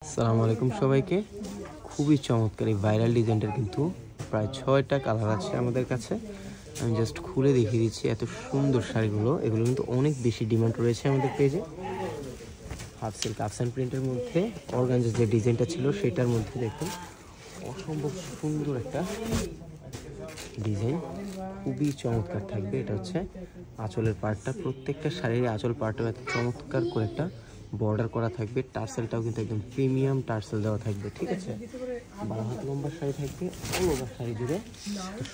আসসালামু আলাইকুম সবাইকে। খুবই চমৎকার এই ভাইরাল ডিজাইনটার কিন্তু প্রায় 6টা কালার আছে আমাদের কাছে। আমি জাস্ট খুলে দেখিয়ে দিচ্ছি এত সুন্দর শাড়িগুলো। এগুলো কিন্তু অনেক বেশি ডিমান্ড রয়েছে আমাদের পেজে। হাফ সিল্ক আফসান প্রিন্টের মধ্যে অর্গানজার যে ডিজাইনটা ছিল সেটার মধ্যে দেখুন অসম্ভব সুন্দর একটা ডিজাইন, খুবই চমৎকার থাকবে। এটা হচ্ছে আঁচলের পার্টটা, প্রত্যেকটা শাড়ির আঁচল পার্টটা এত চমৎকার করে একটা বর্ডার করা থাকবে। টার্সেলটাও কিন্তু একদম প্রিমিয়াম টার্সেল দেওয়া থাকবে, ঠিক আছে। 12 হাত লম্বা শাড়ি থাকবে, অল ওভার শাড়ি জুড়ে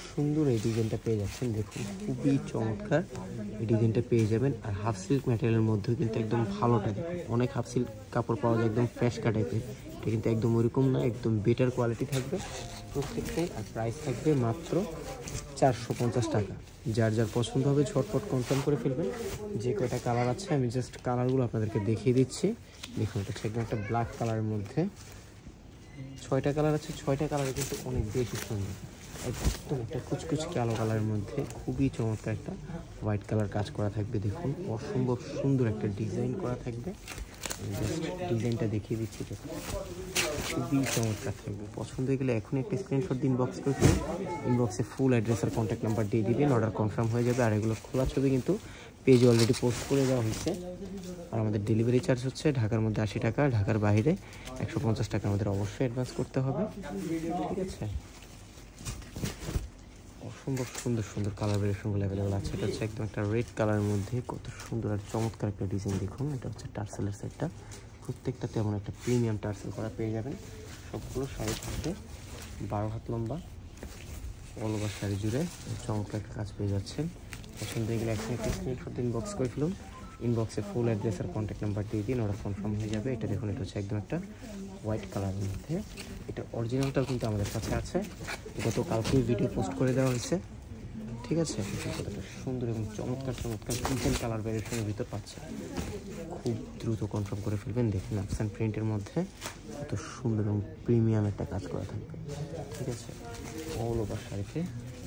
সুন্দর এই ডিজাইনটা পেয়ে যাচ্ছেন। দেখুন খুবই চমৎকার এই ডিজাইনটা পেয়ে যাবেন। আর হাফ সিল্ক ম্যাটেরিয়ালের মধ্যেও কিন্তু একদম ভালোটা, দেখুন অনেক হাফ সিল্ক কাপড় পাওয়া যায় একদম ফ্যাশকা টাইপের, এটা কিন্তু একদম ওইরকম না, একদম বেটার কোয়ালিটি থাকবে প্রত্যেকটাই। আর প্রাইস থাকবে মাত্র 450 টাকা। যার যার পছন্দ হবে ঝটপট কনফার্ম করে ফেলবেন। যে কয়টা কালার আছে আমি জাস্ট কালারগুলো আপনাদেরকে দেখিয়ে দিচ্ছি। দেখুন এটা হচ্ছে একদম একটা ব্ল্যাক কালারের মধ্যে 6টা কালার আছে। 6টা কালারে কিন্তু অনেক বেশি সুন্দর, একদম একটা কুচকুচ কালো কালারের মধ্যে খুবই চমৎকার একটা হোয়াইট কালার কাজ করা থাকবে। দেখুন অসম্ভব সুন্দর একটা ডিজাইন করা থাকবে। জাস্ট ডিজাইনটা দেখিয়ে দিচ্ছি, দেখুন খুবই চমৎকার থাকবে। পছন্দ হয়ে গেলে এখনই একটা স্ক্রিনশট দিন ইনবক্স করে দিন। ইনবক্সে ফুল অ্যাড্রেস আর কন্ট্যাক্ট নাম্বার দিয়ে দিবেন, অর্ডার কনফার্ম হয়ে যাবে। আর এগুলো খোলা ছবি কিন্তু পেজে অলরেডি পোস্ট করে দেওয়া হয়েছে। আর আমাদের ডেলিভারি চার্জ হচ্ছে ঢাকার মধ্যে 80 টাকা, ঢাকার বাইরে 150 টাকা আমাদের অবশ্যই অ্যাডভান্স করতে হবে, ঠিক আছে। অসম্ভব সুন্দর সুন্দর কালার ভেরিয়েশনগুলো অ্যাভেলেবেল আছে। এটা হচ্ছে একদম একটা রেড কালারের মধ্যে কত সুন্দর আর চমৎকার একটা ডিজাইন। দেখুন এটা হচ্ছে টার্সেলের সেটটা, প্রত্যেকটা তেমন একটা প্রিমিয়াম টার্সেল করা পেয়ে যাবেন। সবগুলো শাড়ি থাকবে 12 হাত লম্বা, অল ওভার শাড়ি জুড়ে চমৎকার একটা কাজ পেয়ে যাচ্ছেন। পছন্দ হয়ে গেলে একসঙ্গে একটা স্ক্রিনশট ইনবক্স করে ফেলুন। ইনবক্সে ফুল অ্যাড্রেস আর কন্ট্যাক্ট নাম্বার দিয়ে দিন, অর্ডার কনফার্ম হয়ে যাবে। এটা দেখুন এটা হচ্ছে একদম একটা হোয়াইট কালারের মধ্যে। এটা অরিজিনালটাও কিন্তু আমাদের কাছে আছে, গতকালকেই ভিডিও পোস্ট করে দেওয়া হয়েছে, ঠিক আছে। কতটা সুন্দর এবং চমৎকার চমৎকার ডিজাইন কালার ভ্যারিয়েশনের ভিতর পাচ্ছে। খুব দ্রুত কনফার্ম করে ফেলবেন। দেখুন আফসান প্রিন্টের মধ্যে এত সুন্দর এবং প্রিমিয়াম একটা কাজ করা থাকবে, ঠিক আছে। অল ওভার শাড়িতে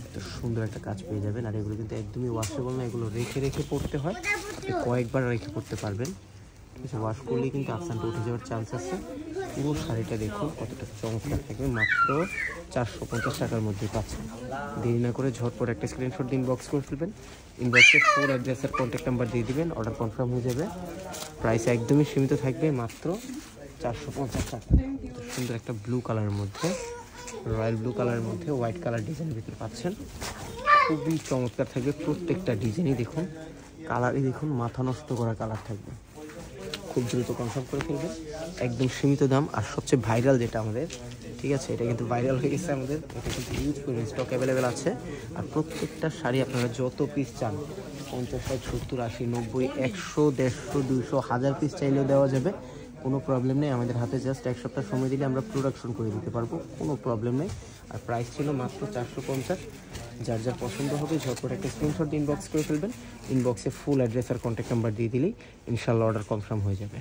এত সুন্দর একটা কাজ পেয়ে যাবেন। আর এগুলো কিন্তু একদমই ওয়াশেবল না, এগুলো রেখে রেখে পড়তে হয়, আপনি কয়েকবার রেখে পড়তে পারবেন, ঠিক আছে। ওয়াশ করলেই কিন্তু আফসানটা উঠে যাওয়ার চান্স আছে। পুরো শাড়িটা দেখুন কতটা চমৎকার থাকবে, মাত্র 450 টাকার মধ্যে পাচ্ছেন। দেরি না করে ঝটপট একটা স্ক্রিনশট দিন ইনবক্স করে ফেলবেন। ইনবক্সে ফুল অ্যাড্রেস আর কন্ট্যাক্ট নাম্বার দিয়ে দিবেন, অর্ডার কনফার্ম হয়ে যাবে। প্রাইস একদমই সীমিত থাকবে, মাত্র 450 টাকা। সুন্দর একটা ব্লু কালারের মধ্যে, রয়্যাল ব্লু কালারের মধ্যে হোয়াইট কালার ডিজাইনের ভিতরে পাচ্ছেন। খুবই চমৎকার থাকবে প্রত্যেকটা ডিজাইনই। দেখুন কালারই দেখুন মাথা নষ্ট করা কালার থাকবে। খুব দ্রুত কনফার্ম করে ফেলবেন, একদম সীমিত দাম। আর সবচেয়ে ভাইরাল যেটা আমাদের, ঠিক আছে, এটা কিন্তু ভাইরাল হয়ে গেছে আমাদের, এটা কিন্তু ইউজ করে স্টক অ্যাভেলেবেল আছে। আর প্রত্যেকটা শাড়ি আপনারা যত পিস চান 50, 60, 70, 80, 90, 100, 150, 200, 1000 পিস চাইলেও দেওয়া যাবে, কোনো প্রবলেম নেই। আমাদের হাতে জাস্ট 1 সপ্তাহ সময় দিলে আমরা প্রোডাকশন করে দিতে পারবো, কোনো প্রবলেম নেই। আর প্রাইস ছিল মাত্র 450। যার যার পছন্দ হবে ঝটপট একটা স্ক্রিনশট ইনবক্স করে ফেলবেন। ইনবক্সে ফুল অ্যাড্রেস আর কন্ট্যাক্ট নাম্বার দিয়ে দিলেই ইনশাল্লাহ অর্ডার কনফার্ম হয়ে যাবে।